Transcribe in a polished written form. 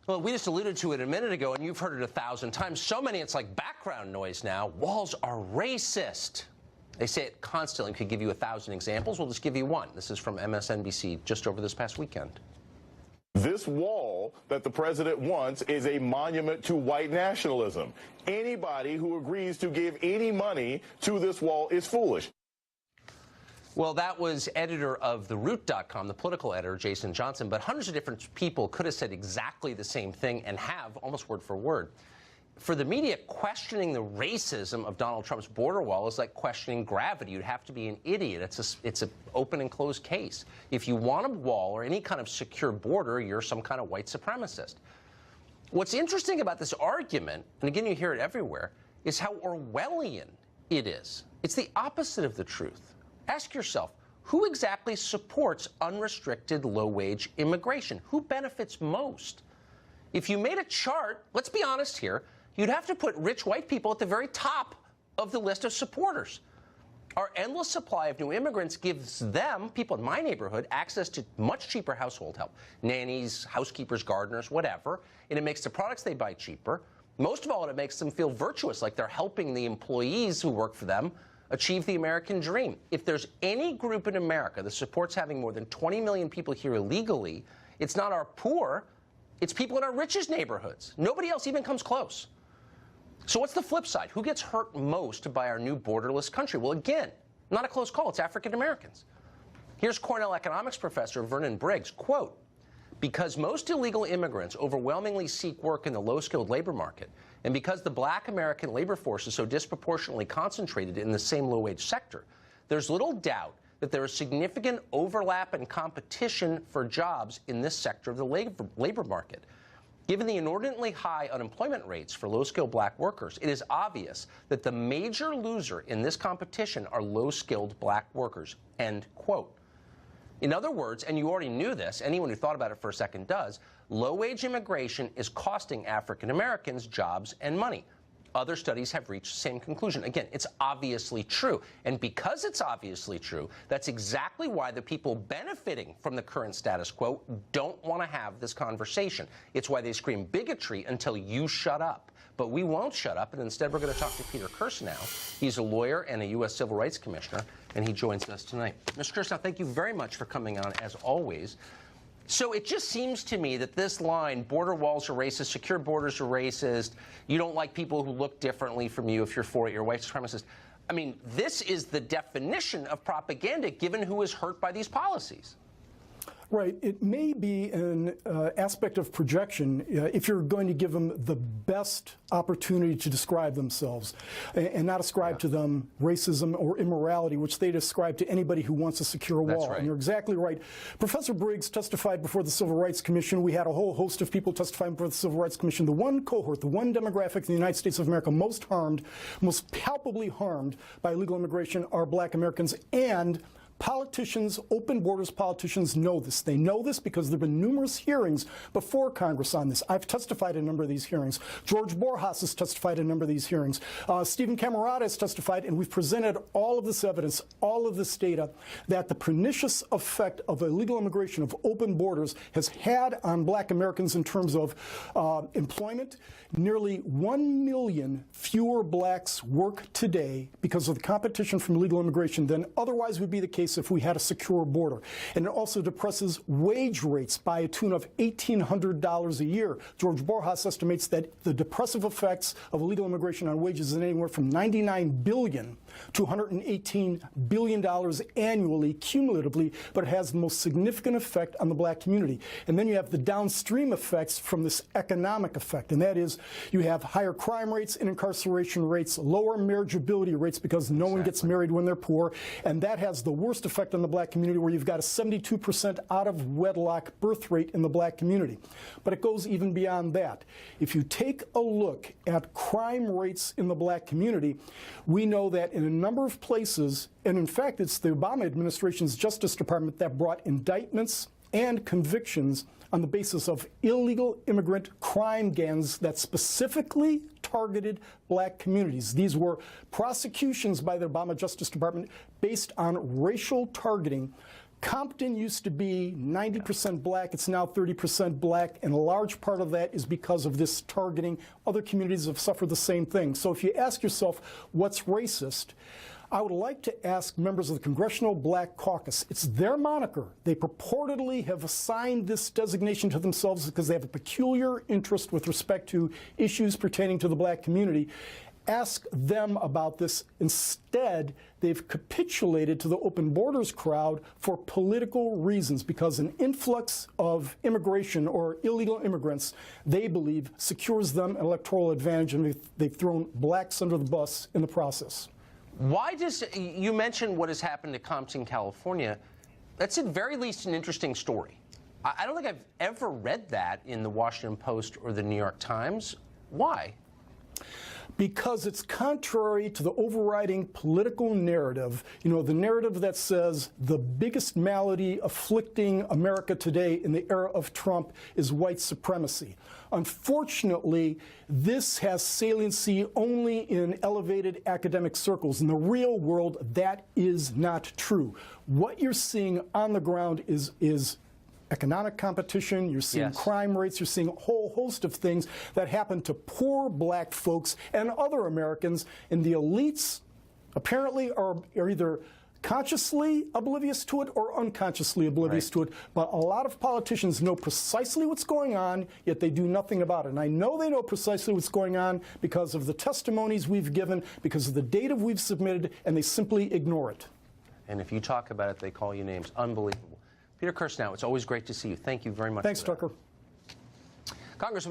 Well, we just alluded to it a minute ago, and you've heard it 1,000 times. So many, it's like background noise now. Walls are racist. They say it constantly. We could give you 1,000 examples. We'll just give you one. This is from MSNBC just over this past weekend. This wall that the president wants is a monument to white nationalism. Anybody who agrees to give any money to this wall is foolish. Well, that was editor of TheRoot.com, the political editor, Jason Johnson, but hundreds of different people could have said exactly the same thing and have, almost word for word. For the media, questioning the racism of Donald Trump's border wall is like questioning gravity. You'd have to be an idiot. It's an open and closed case. If you want a wall or any kind of secure border, you're some kind of white supremacist. What's interesting about this argument, and again you hear it everywhere, is how Orwellian it is. It's the opposite of the truth. Ask yourself, who exactly supports unrestricted low-wage immigration? Who benefits most? If you made a chart, let's be honest here, you'd have to put rich white people at the very top of the list of supporters. Our endless supply of new immigrants gives them, people in my neighborhood, access to much cheaper household help. Nannies, housekeepers, gardeners, whatever. And it makes the products they buy cheaper. Most of all, it makes them feel virtuous, like they're helping the employees who work for them achieve the American dream. If there's any group in America that supports having more than 20 million people here illegally, it's not our poor, it's people in our richest neighborhoods. Nobody else even comes close. So what's the flip side? Who gets hurt most by our new borderless country? Well, again, not a close call. It's African Americans. Here's Cornell economics professor Vernon Briggs, quote, "Because most illegal immigrants overwhelmingly seek work in the low-skilled labor market, and because the black American labor force is so disproportionately concentrated in the same low-wage sector, there's little doubt that there is significant overlap and competition for jobs in this sector of the labor market. Given the inordinately high unemployment rates for low-skilled black workers, it is obvious that the major loser in this competition are low-skilled black workers," end quote. In other words, and you already knew this, anyone who thought about it for a second does, low-wage immigration is costing African Americans jobs and money. Other studies have reached the same conclusion. Again, it's obviously true. And because it's obviously true, that's exactly why the people benefiting from the current status quo don't want to have this conversation. It's why they scream bigotry until you shut up. But we won't shut up, and instead we're going to talk to Peter Kirsanow. He's a lawyer and a U.S. Civil Rights Commissioner, and he joins us tonight. Mr. Kirsanow, thank you very much for coming on, as always. So it just seems to me that this line, border walls are racist, secure borders are racist, you don't like people who look differently from you, if you're for it, you're a white supremacist. I mean, this is the definition of propaganda, given who is hurt by these policies. Right. It may be an aspect of projection if you're going to give them the best opportunity to describe themselves and not ascribe to them racism or immorality, which they describe to anybody who wants a secure wall. That's right. And you're exactly right. Professor Briggs testified before the Civil Rights Commission. We had a whole host of people testifying before the Civil Rights Commission. The one cohort, the one demographic in the United States of America most harmed, most palpably harmed by illegal immigration are black Americans, and politicians, open borders politicians know this. They know this because there have been numerous hearings before Congress on this. I've testified in a number of these hearings. George Borjas has testified in a number of these hearings. Stephen Camarada has testified, and we've presented all of this evidence, all of this data, that the pernicious effect of illegal immigration, of open borders, has had on black Americans in terms of employment. Nearly 1 million fewer blacks work today because of the competition from illegal immigration than otherwise would be the case if we had a secure border. And it also depresses wage rates by a tune of $1,800 a year. George Borjas estimates that the depressive effects of illegal immigration on wages is anywhere from $99 billion to $118 billion annually, cumulatively, but it has the most significant effect on the black community. And then you have the downstream effects from this economic effect, and that is you have higher crime rates and incarceration rates, lower marriageability rates because no one gets married when they're poor, and that has the worst effect on the black community, where you've got a 72% out-of-wedlock birth rate in the black community. But it goes even beyond that. If you take a look at crime rates in the black community, we know that in a number of places, and in fact it's the Obama administration's Justice Department that brought indictments and convictions on the basis of illegal immigrant crime gangs that specifically targeted black communities. These were prosecutions by the Obama Justice Department based on racial targeting, Compton used to be 90% black. It's now 30% black, and a large part of that is because of this targeting. Other communities have suffered the same thing. So if you ask yourself, what's racist? I would like to ask members of the Congressional Black Caucus. It's their moniker. They purportedly have assigned this designation to themselves because they have a peculiar interest with respect to issues pertaining to the black community. Ask them about this. Instead, they've capitulated to the open borders crowd for political reasons, because an influx of immigration or illegal immigrants, they believe, secures them an electoral advantage, and they've thrown blacks under the bus in the process. Why does, you mentioned what has happened to Compton, California. That's at very least an interesting story. I don't think I've ever read that in the Washington Post or the New York Times. Why? Because it's contrary to the overriding political narrative, you know, the narrative that says the biggest malady afflicting America today in the era of Trump is white supremacy. Unfortunately, this has saliency only in elevated academic circles. In the real world, that is not true. What you're seeing on the ground is economic competition, you're seeing crime rates, you're seeing a whole host of things that happen to poor black folks and other Americans, and the elites apparently are either consciously oblivious to it or unconsciously oblivious to it. But a lot of politicians know precisely what's going on, yet they do nothing about it. And I know they know precisely what's going on because of the testimonies we've given, because of the data we've submitted, and they simply ignore it. And if you talk about it, they call you names. Unbelievable. Peter Kirsanow, it's always great to see you. Thank you very much. Thanks, Tucker. Congressman.